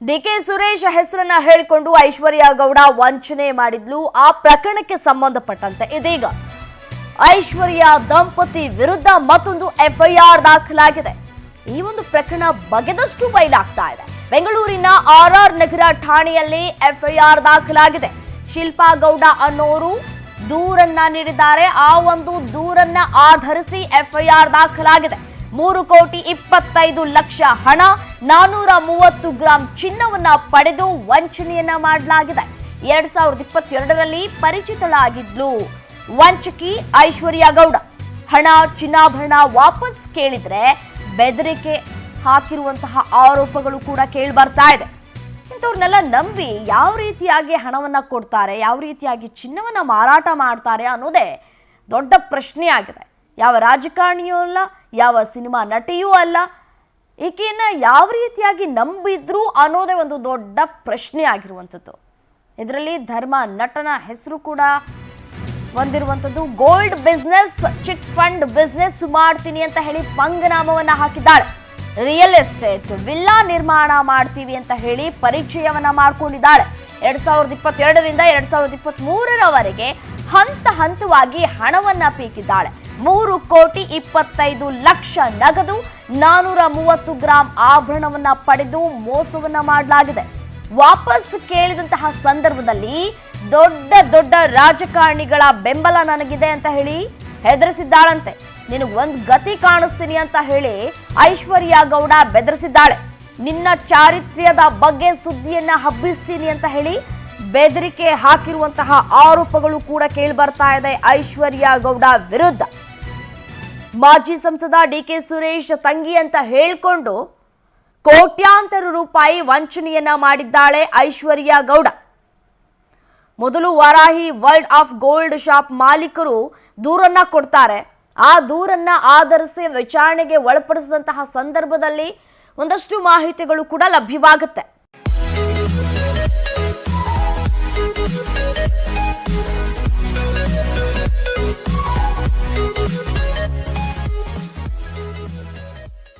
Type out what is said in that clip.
DK Suresh ಹೆಸರನ್ನ ಹೇಳಿಕೊಂಡು ಐಶ್ವರ್ಯ ಗೌಡ ವಂಚನೆ ಮಾಡಿದ್ಲು. ಆ ಪ್ರಕರಣಕ್ಕೆ ಸಂಬಂಧಪಟ್ಟಂತೆ ಇದೀಗ ಐಶ್ವರ್ಯ ದಂಪತಿ ವಿರುದ್ಧ ಮತ್ತೊಂದು ಎಫ್ಐಆರ್ ದಾಖಲಾಗಿದೆ. ಈ ಒಂದು ಪ್ರಕರಣ ಬಗೆದಷ್ಟು ಬಯಲಾಗ್ತಾ ಇದೆ. ಬೆಂಗಳೂರಿನ ಆರ್ಆರ್ ನಗರ ಠಾಣೆಯಲ್ಲಿ ಎಫ್ಐಆರ್ ದಾಖಲಾಗಿದೆ. ಶಿಲ್ಪಾ ಗೌಡ ಅನ್ನೋರು ದೂರನ್ನ ನೀಡಿದ್ದಾರೆ. ಆ ಒಂದು ದೂರನ್ನ ಆಧರಿಸಿ ಎಫ್ಐಆರ್ ದಾಖಲಾಗಿದೆ. 3,25,00,000 ಹಣ, 430 ಗ್ರಾಂ ಚಿನ್ನವನ್ನ ಪಡೆದು ವಂಚನೆಯನ್ನ ಮಾಡಲಾಗಿದೆ. 2022ರಲ್ಲಿ ಪರಿಚಿತಳಾಗಿದ್ಲು ವಂಚಕಿ ಐಶ್ವರ್ಯ ಗೌಡ. ಹಣ, ಚಿನ್ನಾಭರಣ ವಾಪಸ್ ಕೇಳಿದ್ರೆ ಬೆದರಿಕೆ ಹಾಕಿರುವಂತಹ ಆರೋಪಗಳು ಕೂಡ ಕೇಳಿ ಬರ್ತಾ ಇದೆ. ಇಂಥವ್ರನ್ನೆಲ್ಲ ನಂಬಿ ಯಾವ ರೀತಿಯಾಗಿ ಹಣವನ್ನ ಕೊಡ್ತಾರೆ, ಯಾವ ರೀತಿಯಾಗಿ ಚಿನ್ನವನ್ನ ಮಾರಾಟ ಮಾಡ್ತಾರೆ ಅನ್ನೋದೇ ದೊಡ್ಡ ಪ್ರಶ್ನೆ ಆಗಿದೆ. ಯಾವ ರಾಜಕಾರಣಿಯೂ ಅಲ್ಲ, ಯಾವ ಸಿನಿಮಾ ನಟಿಯೂ ಅಲ್ಲ. ಈಕೆಯನ್ನ ಯಾವ ರೀತಿಯಾಗಿ ನಂಬಿದ್ರು ಅನ್ನೋದೇ ಒಂದು ದೊಡ್ಡ ಪ್ರಶ್ನೆ ಆಗಿರುವಂಥದ್ದು. ಇದರಲ್ಲಿ ಧರ್ಮ ನಟನ ಹೆಸರು ಕೂಡ ಹೊಂದಿರುವಂಥದ್ದು. Gold business, chit fund business ಮಾಡ್ತೀನಿ ಅಂತ ಹೇಳಿ ಪಂಗನಾಮವನ್ನ ಹಾಕಿದ್ದಾಳೆ. ರಿಯಲ್ ಎಸ್ಟೇಟ್ ವಿಲ್ಲಾ ನಿರ್ಮಾಣ ಮಾಡ್ತೀವಿ ಅಂತ ಹೇಳಿ ಪರಿಚಯವನ್ನ ಮಾಡ್ಕೊಂಡಿದ್ದಾಳೆ. 2022ರಿಂದ 2023ರವರೆಗೆ ಹಂತ ಹಂತವಾಗಿ ಹಣವನ್ನ ಪೀಕಿದ್ದಾಳೆ. 3,25,00,000 ನಗದು, 430 ಗ್ರಾಂ ಆಭರಣವನ್ನ ಪಡೆದು ಮೋಸವನ್ನ ಮಾಡಲಾಗಿದೆ. ವಾಪಸ್ ಕೇಳಿದಂತಹ ಸಂದರ್ಭದಲ್ಲಿ ದೊಡ್ಡ ದೊಡ್ಡ ರಾಜಕಾರಣಿಗಳ ಬೆಂಬಲ ನನಗಿದೆ ಅಂತ ಹೇಳಿ ಹೆದರಿಸಿದ್ದಾಳಂತೆ. ನಿನಗೆ ಒಂದು ಗತಿ ಕಾಣಿಸ್ತೀನಿ ಅಂತ ಹೇಳಿ ಐಶ್ವರ್ಯ ಗೌಡ ಬೆದರಿಸಿದ್ದಾಳೆ. ನಿನ್ನ ಚಾರಿತ್ರ್ಯದ ಬಗ್ಗೆ ಸುದ್ದಿಯನ್ನ ಹಬ್ಬಿಸ್ತೀನಿ ಅಂತ ಹೇಳಿ ಬೆದರಿಕೆ ಹಾಕಿರುವಂತಹ ಆರೋಪಗಳು ಕೂಡ ಕೇಳಿ ಬರ್ತಾ ಇದೆ ಐಶ್ವರ್ಯ ಗೌಡ ವಿರುದ್ಧ. ಮಾಜಿ ಸಂಸದ ಡಿಕೆ ಸುರೇಶ್ ತಂಗಿ ಅಂತ ಹೇಳ್ಕೊಂಡು ಕೋಟ್ಯಾಂತರ ರೂಪಾಯಿ ವಂಚನೆಯನ್ನ ಮಾಡಿದ್ದಾಳೆ ಐಶ್ವರ್ಯ ಗೌಡ. ಮೊದಲು Varahi world of gold shop ಮಾಲೀಕರು ದೂರನ್ನ ಕೊಡ್ತಾರೆ. ಆ ದೂರನ್ನ ಆಧರಿಸಿ ವಿಚಾರಣೆಗೆ ಒಳಪಡಿಸಿದಂತಹ ಸಂದರ್ಭದಲ್ಲಿ ಒಂದಷ್ಟು ಮಾಹಿತಿಗಳು ಕೂಡ ಲಭ್ಯವಾಗುತ್ತೆ.